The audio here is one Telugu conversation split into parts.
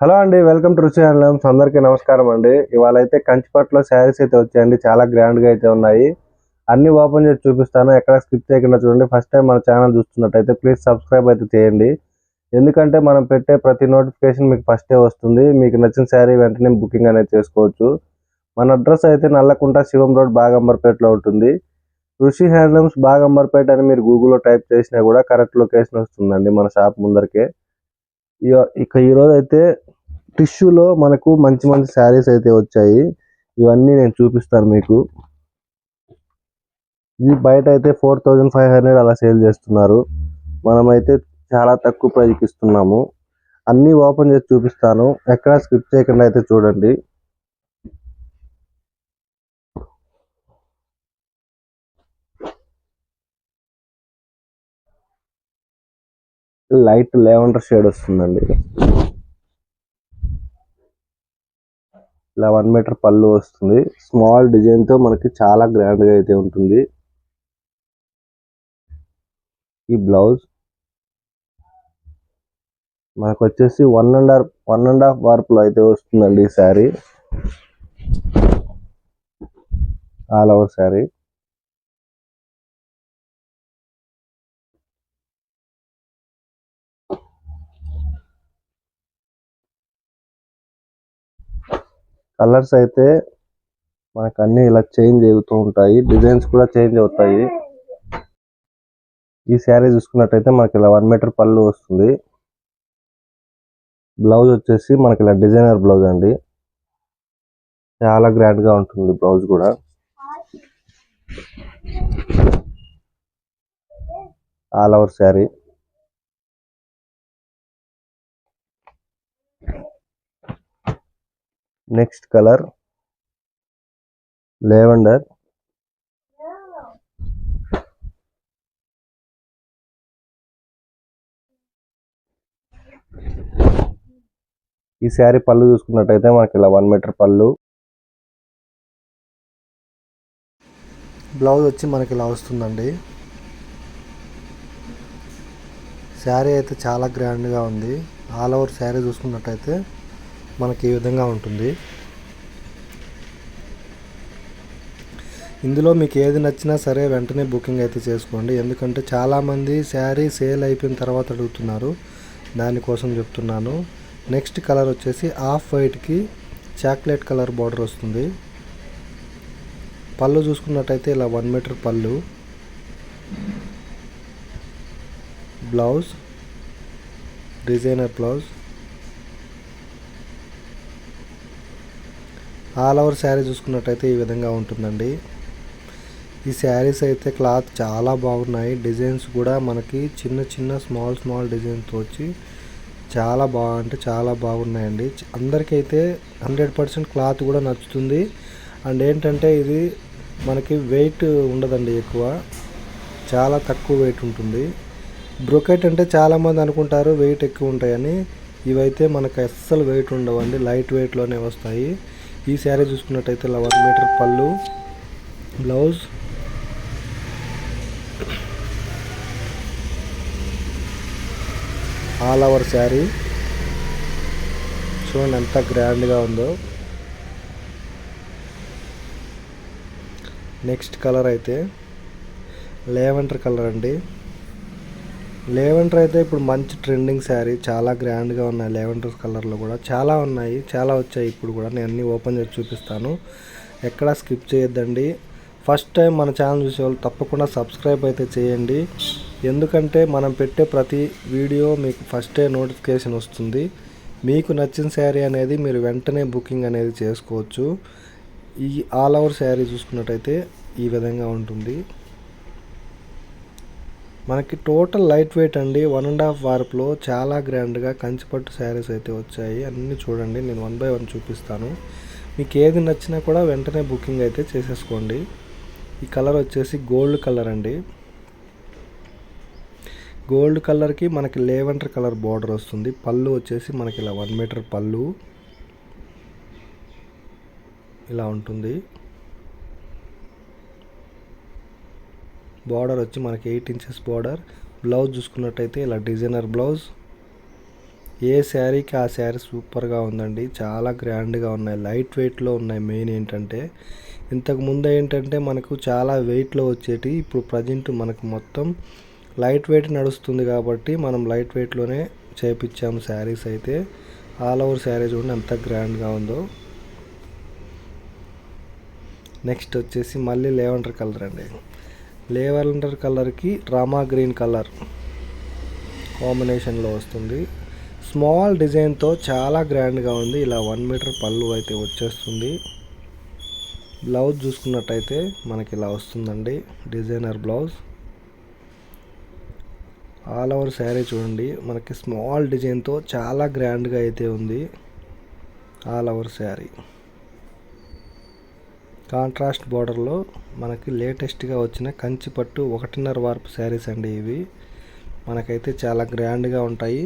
హలో అండి, వెల్కమ్ టు రుచి హ్యాండ్లూమ్స్. అందరికీ నమస్కారం అండి. ఇవాళ అయితే కంచిపట్టులో శారీస్ అయితే వచ్చాయండి. చాలా గ్రాండ్గా అయితే ఉన్నాయి. అన్ని ఓపెన్ చేసి చూపిస్తాను, ఎక్కడ స్కిప్ చేయకుండా చూడండి. ఫస్ట్ టైం మన ఛానల్ చూస్తున్నట్టయితే ప్లీజ్ సబ్స్క్రైబ్ అయితే చేయండి. ఎందుకంటే మనం పెట్టే ప్రతి నోటిఫికేషన్ మీకు ఫస్టే వస్తుంది. మీకు నచ్చిన శారీ వెంటనే బుకింగ్ అనేది చేసుకోవచ్చు. మన అడ్రస్ అయితే నల్లకుంట శివం రోడ్ బాగంబర్పేటలో ఉంటుంది. రుషి హ్యాండ్లూమ్స్ బాగంబర్పేట అని మీరు గూగుల్లో టైప్ చేసినా కూడా కరెక్ట్ లొకేషన్ వస్తుందండి మన షాప్ ముందరికే. ఇక ఈరోజు అయితే టిష్యూలో మనకు మంచి మంచి శారీస్ అయితే వచ్చాయి. ఇవన్నీ నేను చూపిస్తాను మీకు. ఇది బయట అయితే 4500 అలా సేల్ చేస్తున్నారు. మనమైతే చాలా తక్కువ ప్రైస్కి ఇస్తున్నాము. అన్నీ ఓపెన్ చేసి చూపిస్తాను, ఎక్కడ స్కిప్ చేయకుండా అయితే చూడండి. లైట్ లెవెండర్ షేడ్ వస్తుందండి. ఇలా 1 మీటర్ పళ్ళు వస్తుంది. స్మాల్ డిజైన్తో మనకి చాలా గ్రాండ్గా అయితే ఉంటుంది. ఈ బ్లౌజ్ మనకు వచ్చేసి 1.5 వార్పులో అయితే వస్తుందండి ఈ sari. All over sari. Colours అయితే మనకు అన్ని ఇలా చేంజ్ అవుతూ ఉంటాయి, డిజైన్స్ కూడా చేంజ్ అవుతాయి. ఈ శారీ చూసుకున్నట్టయితే మనకి ఇలా 1 మీటర్ పళ్ళు వస్తుంది. బ్లౌజ్ వచ్చేసి మనకి ఇలా డిజైనర్ బ్లౌజ్ అండి. చాలా గ్రాండ్ గా ఉంటుంది బ్లౌజ్ కూడా. All over sari. Next colour lavender. ఈ శారీ పళ్ళు చూసుకున్నట్టయితే మనకి ఇలా 1 మీటర్ పళ్ళు. బ్లౌజ్ వచ్చి మనకి ఇలా వస్తుందండి. శారీ అయితే చాలా గ్రాండ్గా ఉంది. ఆల్ ఓవర్ శారీ చూసుకున్నట్టయితే మనకి ఈ విధంగా ఉంటుంది. ఇందులో మీకు ఏది నచ్చినా సరే వెంటనే బుకింగ్ అయితే చేసుకోండి. ఎందుకంటే చాలామంది శారీ సేల్ అయిపోయిన తర్వాత అడుగుతున్నారు, దానికోసం చెప్తున్నాను. నెక్స్ట్ కలర్ వచ్చేసి ఆఫ్ వైట్కి చాక్లెట్ కలర్ బార్డర్ వస్తుంది. పళ్ళు చూసుకున్నట్టయితే ఇలా 1 మీటర్ పళ్ళు. Blouse designer blouse. All over sari చూసుకున్నట్టయితే ఈ విధంగా ఉంటుందండి. ఈ శారీస్ అయితే క్లాత్ చాలా బాగున్నాయి. డిజైన్స్ కూడా మనకి చిన్న చిన్న స్మాల్ డిజైన్తో వచ్చి చాలా చాలా బాగున్నాయండి. అందరికైతే 100% క్లాత్ కూడా నచ్చుతుంది. అండ్ ఏంటంటే ఇది మనకి వెయిట్ ఉండదండి, ఎక్కువ చాలా తక్కువ వెయిట్ ఉంటుంది. బ్రొకెట్ అంటే చాలామంది అనుకుంటారు వెయిట్ ఎక్కువ ఉంటాయని. ఇవైతే మనకు అస్సలు వెయిట్ ఉండవండి, లైట్ వెయిట్లోనే వస్తాయి. ఈ శారీ చూసుకున్నట్టయితే ఇలా 1 మీటర్ పళ్ళు. Blouse all over sari. చూడండి ఎంత గ్రాండ్గా ఉందో. నెక్స్ట్ కలర్ అయితే లెవెండర్ కలర్ అండి. లెవెండర్ అయితే ఇప్పుడు మంచి ట్రెండింగ్ శారీ, చాలా గ్రాండ్గా ఉన్నాయి. లెవెండర్ కలర్లో కూడా చాలా ఉన్నాయి, చాలా వచ్చాయి. ఇప్పుడు కూడా నేను అన్నీ ఓపెన్ చేసి చూపిస్తాను, ఎక్కడా స్కిప్ చేయొద్దండి. ఫస్ట్ టైం మన ఛానల్ చూసే వాళ్ళు తప్పకుండా సబ్స్క్రైబ్ అయితే చేయండి. ఎందుకంటే మనం పెట్టే ప్రతి వీడియో మీకు ఫస్టే నోటిఫికేషన్ వస్తుంది. మీకు నచ్చిన శారీ అనేది మీరు వెంటనే బుకింగ్ అనేది చేసుకోవచ్చు. ఈ ఆల్ ఓవర్ శారీ చూసుకున్నట్టయితే ఈ విధంగా ఉంటుంది. మనకి టోటల్ లైట్ వెయిట్ అండి. 1.5 వార్పులో చాలా గ్రాండ్గా కంచిపట్టు శారీస్ అయితే వచ్చాయి. అన్నీ చూడండి, నేను 1 బై 1 చూపిస్తాను. మీకు ఏది నచ్చినా కూడా వెంటనే బుకింగ్ అయితే చేసేసుకోండి. ఈ కలర్ వచ్చేసి గోల్డ్ కలర్ అండి. గోల్డ్ కలర్కి మనకి లెవెండర్ కలర్ బార్డర్ వస్తుంది. పళ్ళు వచ్చేసి మనకి ఇలా 1 మీటర్ పళ్ళు ఇలా ఉంటుంది. బార్డర్ వచ్చి మనకి 8 ఇంచెస్ బార్డర్. బ్లౌజ్ చూసుకున్నట్టయితే ఇలా డిజైనర్ బ్లౌజ్. ఏ శారీకి ఆ శారీ సూపర్గా ఉందండి. చాలా గ్రాండ్గా ఉన్నాయి, లైట్ వెయిట్లో ఉన్నాయి. మెయిన్ ఏంటంటే ఇంతకు ముందు ఏంటంటే మనకు చాలా వెయిట్లో వచ్చేటి, ఇప్పుడు ప్రజెంట్ మనకు మొత్తం లైట్ వెయిట్ నడుస్తుంది కాబట్టి మనం లైట్ వెయిట్లోనే చేపించాము శారీస్ అయితే. ఆల్ ఓవర్ శారీ చూడండి ఎంత గ్రాండ్గా ఉందో. నెక్స్ట్ వచ్చేసి మళ్ళీ లేవెండర్ కలర్ అండి. లేవెండర్ కలర్కి రామా గ్రీన్ కలర్ కాంబినేషన్లో వస్తుంది. స్మాల్ డిజైన్తో చాలా గ్రాండ్గా ఉంది. ఇలా 1 మీటర్ పళ్ళు అయితే వచ్చేస్తుంది. బ్లౌజ్ చూసుకున్నట్టయితే మనకి ఇలా వస్తుందండి, designer blouse. All over sari చూడండి మనకి స్మాల్ డిజైన్తో చాలా గ్రాండ్గా అయితే ఉంది. ఆల్ ఓవర్ శారీ కాంట్రాస్ట్ బార్డర్లో మనకి లేటెస్ట్గా వచ్చిన కంచి పట్టు 1.5 వార్పు శారీస్ అండి ఇవి. మనకైతే చాలా గ్రాండ్గా ఉంటాయి.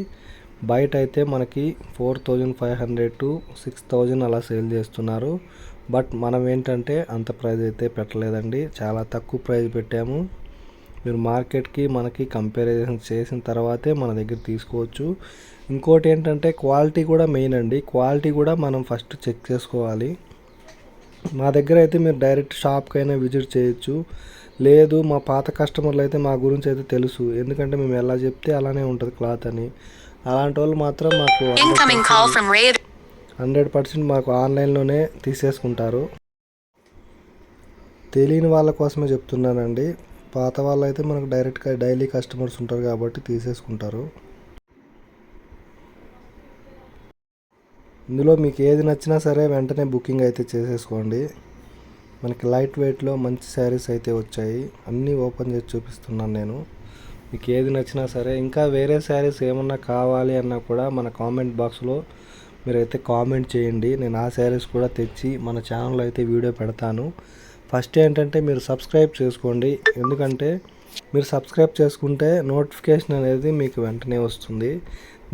బయట అయితే మనకి 4500 to 6000 అలా సేల్ చేస్తున్నారు. బట్ మనం ఏంటంటే అంత ప్రైస్ అయితే పెట్టలేదండి, చాలా తక్కువ ప్రైస్ పెట్టాము. మీరు మార్కెట్కి మనకి కంపారిజన్ చేసిన తర్వాతే మన దగ్గర తీసుకోవచ్చు. ఇంకోటి ఏంటంటే క్వాలిటీ కూడా మెయిన్ అండి. క్వాలిటీ కూడా మనం ఫస్ట్ చెక్ చేసుకోవాలి. మా దగ్గర అయితే మీరు డైరెక్ట్ షాప్కైనా విజిట్ చేయొచ్చు. లేదు మా పాత కస్టమర్లు అయితే మా గురించి అయితే తెలుసు, ఎందుకంటే మేము ఎలా చెప్తే అలానే ఉంటుంది క్లాత్ అని. అలాంటి వాళ్ళు మాత్రం మాకు 100% మాకు ఆన్లైన్లోనే తీసేసుకుంటారు. తెలియని వాళ్ళ కోసమే చెప్తున్నానండి. పాత వాళ్ళు అయితే మనకు డైరెక్ట్గా డైలీ కస్టమర్స్ ఉంటారు కాబట్టి తీసేసుకుంటారు. ఇందులో మీకు ఏది నచ్చినా సరే వెంటనే బుకింగ్ అయితే చేసేసుకోండి. మనకి లైట్ వెయిట్లో మంచి శారీస్ అయితే వచ్చాయి. అన్నీ ఓపెన్ చేసి చూపిస్తున్నాను నేను. మీకు ఏది నచ్చినా సరే, ఇంకా వేరే శారీస్ ఏమన్నా కావాలి అన్నా కూడా మన కామెంట్ బాక్స్లో మీరైతే కామెంట్ చేయండి. నేను ఆ శారీస్ కూడా తెచ్చి మన ఛానల్లో అయితే వీడియో పెడతాను. ఫస్ట్ ఏంటంటే మీరు సబ్స్క్రైబ్ చేసుకోండి, ఎందుకంటే మీరు సబ్స్క్రైబ్ చేసుకుంటే నోటిఫికేషన్ అనేది మీకు వెంటనే వస్తుంది.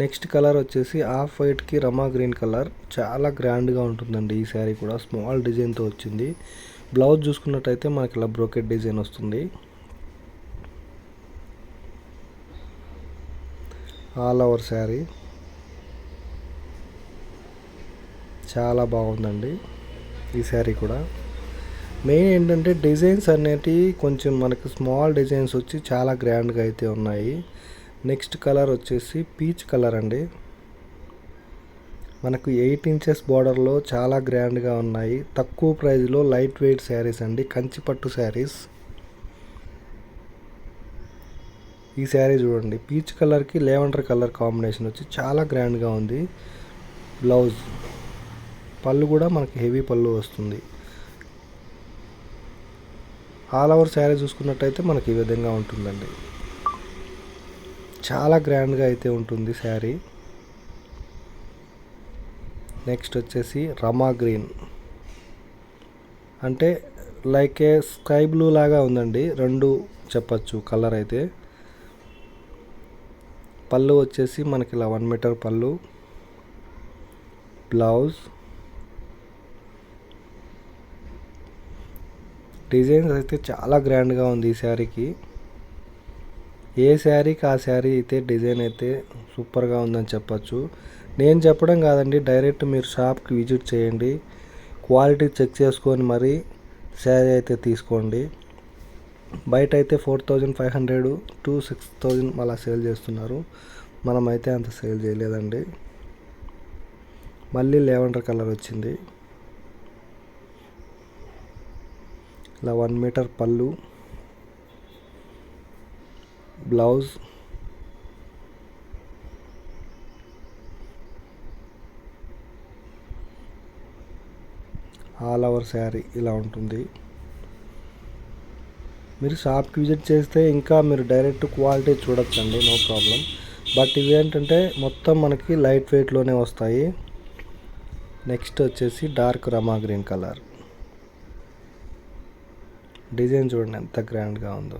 నెక్స్ట్ కలర్ వచ్చేసి ఆఫ్ వైట్కి రమా గ్రీన్ కలర్, చాలా గ్రాండ్గా ఉంటుందండి ఈ శారీ కూడా. స్మాల్ డిజైన్తో వచ్చింది. బ్లౌజ్ చూసుకున్నట్టయితే మనకి ఇలా బ్రోకెట్ డిజైన్ వస్తుంది. ఆల్ ఓవర్ శారీ చాలా బాగుందండి ఈ శారీ కూడా. మెయిన్ ఏంటంటే డిజైన్స్ అనేటివి కొంచెం మనకు స్మాల్ డిజైన్స్ వచ్చి చాలా గ్రాండ్గా అయితే ఉన్నాయి. నెక్స్ట్ కలర్ వచ్చేసి పీచ్ కలర్ అండి. మనకు 8 ఇంచెస్ బార్డర్లో చాలా గ్రాండ్గా ఉన్నాయి. తక్కువ ప్రైస్లో లైట్ వెయిట్ శారీస్ అండి, కంచిపట్టు శారీస్. ఈ శారీ చూడండి, పీచ్ కలర్కి లేవెండర్ కలర్ కాంబినేషన్ వచ్చి చాలా గ్రాండ్గా ఉంది. బ్లౌజ్, పళ్ళు కూడా మనకి హెవీ పళ్ళు వస్తుంది. ఆల్ ఓవర్ శారీ చూసుకున్నట్టయితే మనకి ఈ విధంగా ఉంటుందండి. చాలా గ్రాండ్గా అయితే ఉంటుంది శారీ. నెక్స్ట్ వచ్చేసి రమా గ్రీన్, అంటే లైక్ ఏ స్కై బ్లూ లాగా ఉందండి, రెండు చెప్పచ్చు కలర్ అయితే. పళ్ళు వచ్చేసి మనకి ఇలా 1 మీటర్ పళ్ళు. బ్లౌజ్, డిజైన్స్ అయితే చాలా గ్రాండ్గా ఉంది ఈ శారీకి. ఏ శారీకి ఆ శారీ అయితే డిజైన్ అయితే సూపర్గా ఉందని చెప్పచ్చు. నేను చెప్పడం కాదండి, డైరెక్ట్ మీరు షాప్కి విజిట్ చేయండి, క్వాలిటీ చెక్ చేసుకొని మరి శారీ అయితే తీసుకోండి. బయట అయితే 4500 to 6000 అలా సేల్ చేస్తున్నారు. మనమైతే అంత సేల్ చేయలేదండి. మళ్ళీ లేవెండర్ కలర్ వచ్చింది. ఇలా 1 మీటర్ పళ్ళు. బ్లౌజ్, ఆల్ ఓవర్ శారీ ఇలా ఉంటుంది. మీరు షాప్కి విజిట్ చేస్తే ఇంకా మీరు డైరెక్ట్ క్వాలిటీ చూడొచ్చండి, నో ప్రాబ్లం. బట్ ఇవి ఏంటంటే మొత్తం మనకి లైట్ వెయిట్లోనే వస్తాయి. నెక్స్ట్ వచ్చేసి డార్క్ రమా గ్రీన్ కలర్. డిజైన్ చూడండి ఎంత గ్రాండ్గా ఉందో.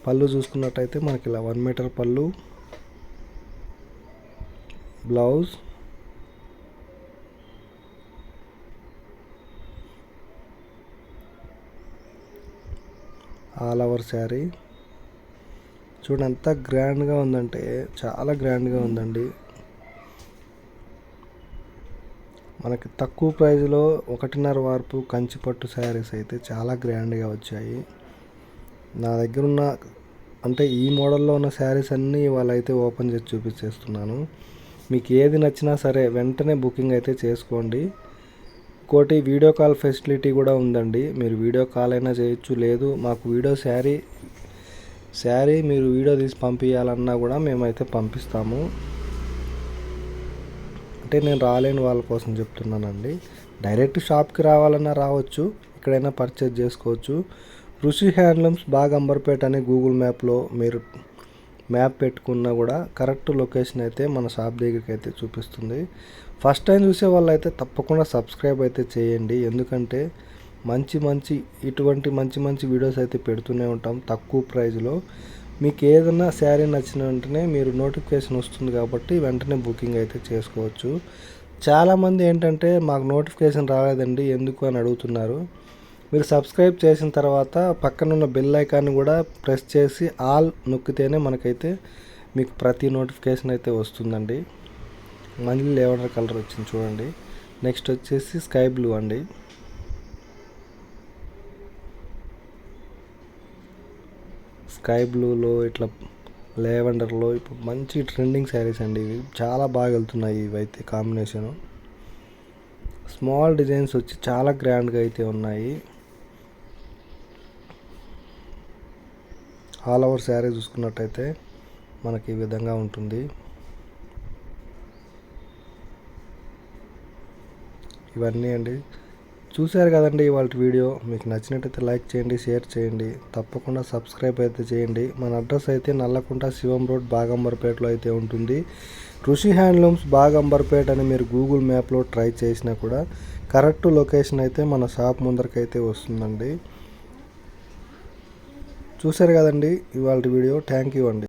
పళ్ళు చూసుకున్నట్టయితే మనకి ఇలా 1 మీటర్ పళ్ళు. బ్లౌజ్, ఆల్ ఓవర్ శారీ చూడండి ఎంత గ్రాండ్గా ఉందంటే చాలా గ్రాండ్గా ఉందండి. మనకి తక్కువ ప్రైజ్లో 1.5 వార్పు కంచిపట్టు శారీస్ అయితే చాలా గ్రాండ్గా వచ్చాయి. నా దగ్గర ఉన్న అంటే ఈ మోడల్లో ఉన్న శారీస్ అన్నీ వాళ్ళైతే ఓపెన్ చేసి చూపించేస్తున్నాను. మీకు ఏది నచ్చినా సరే వెంటనే బుకింగ్ అయితే చేసుకోండి. ఇంకోటి వీడియో కాల్ ఫెసిలిటీ కూడా ఉందండి. మీరు వీడియో కాల్ అయినా చేయొచ్చు, లేదు మాకు శారీ మీరు వీడియో తీసి పంపించాలన్నా కూడా మేమైతే పంపిస్తాము. అంటే నేను రాలేని వాళ్ళ కోసం చెప్తున్నానండి. డైరెక్ట్ షాప్కి రావాలన్నా రావచ్చు, ఎక్కడైనా పర్చేజ్ చేసుకోవచ్చు. ఋషి హ్యాండ్లూమ్స్ బాగంబర్పేట అని గూగుల్ మ్యాప్లో మీరు మ్యాప్ పెట్టుకున్నా కూడా కరెక్ట్ లొకేషన్ అయితే మన షాప్ దగ్గరికి అయితే చూపిస్తుంది. ఫస్ట్ టైం చూసే వాళ్ళు అయితే తప్పకుండా సబ్స్క్రైబ్ అయితే చేయండి. ఎందుకంటే ఇటువంటి మంచి వీడియోస్ అయితే పెడుతూనే ఉంటాం తక్కువ ప్రైజ్లో. మీకు ఏదైనా శారీ నచ్చిన వెంటనే మీరు నోటిఫికేషన్ వస్తుంది కాబట్టి వెంటనే బుకింగ్ అయితే చేసుకోవచ్చు. చాలామంది ఏంటంటే మాకు నోటిఫికేషన్ రాలేదండి ఎందుకు అని అడుగుతున్నారు. మీరు సబ్స్క్రైబ్ చేసిన తర్వాత పక్కనున్న బెల్ ఐకాన్ని కూడా ప్రెస్ చేసి ఆల్ నొక్కితేనే మనకైతే మీకు ప్రతి నోటిఫికేషన్ అయితే వస్తుందండి. మళ్ళీ లెవెండర్ కలర్ వచ్చింది చూడండి. నెక్స్ట్ వచ్చేసి స్కై బ్లూ అండి. స్కై బ్లూలో ఇట్లా లేవెండర్లో ఇప్పుడు మంచి ట్రెండింగ్ శారీస్ అండి. ఇవి చాలా బాగా వెళ్తున్నాయి. ఇవైతే కాంబినేషను స్మాల్ డిజైన్స్ వచ్చి చాలా గ్రాండ్గా అయితే ఉన్నాయి. ఆల్ ఓవర్ శారీ చూసుకున్నట్టయితే మనకి ఈ విధంగా ఉంటుంది. ఇవన్నీ అండి చూశారు కదండి ఇవాళ వీడియో. మీకు నచ్చినట్టయితే లైక్ చేయండి, షేర్ చేయండి, తప్పకుండా సబ్స్క్రైబ్ అయితే చేయండి. మన అడ్రస్ అయితే నల్లకుంట శివం రోడ్ బాగంబర్పేటలో అయితే ఉంటుంది. ఋషి హ్యాండ్లూమ్స్ బాగంబర్పేట అని మీరు గూగుల్ మ్యాప్లో ట్రై చేసినా కూడా కరెక్ట్ లొకేషన్ అయితే మన షాప్ ముందరకైతే వస్తుందండి. చూశారు కదండి ఇవాళ వీడియో. థ్యాంక్ యూ అండి.